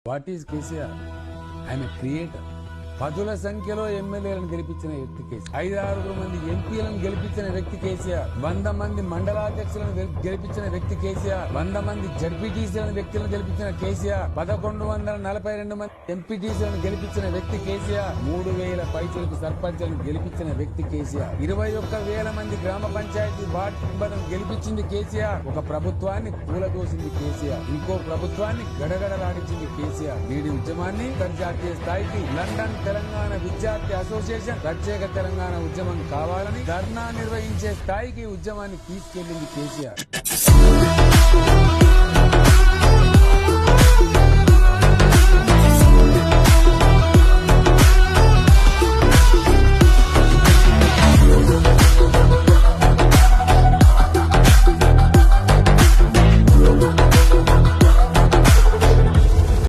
What is KCR? I'm a creator. పదుల సంఖ్యలో ఎమ్మెల్యేలను గెలిపించిన వ్యక్తి కేసీఆర్. 5-6 మంది ఎంపీలను గెలిపించిన వ్యక్తి కేసీఆర్. 100 మంది మండలాధ్యక్షులను గెలిపించిన వ్యక్తి కేసీఆర్. 100 మంది జడ్పీటీసీలను వ్యక్తులను గెలిపించిన కేసీఆర్. 1142 మంది ఎంపీటీసీలను గెలిపించిన వ్యక్తి కేసీఆర్. 3000 పైసలకు సర్పంచ్లను గెలిపించిన వ్యక్తి కేసీఆర్. 21,000 మంది గ్రామ పంచాయతీ వార్డు మెంబర్లను గెలిపించింది కేసీఆర్. ఒక ప్రభుత్వాన్ని కూలదోసింది కేసీఆర్. ఇంకో ప్రభుత్వాన్ని గడగడలాడించింది కేసీఆర్. వీడి ఉద్యమాన్ని అంతర్జాతీయ స్థాయికి లండన్ తెలంగాణ విద్యార్థి అసోసియేషన్ ప్రత్యేక తెలంగాణ ఉద్యమం కావాలని ధర్నా నిర్వహించే స్థాయికి ఉద్యమాన్ని తీసుకెళ్లింది కేసీఆర్.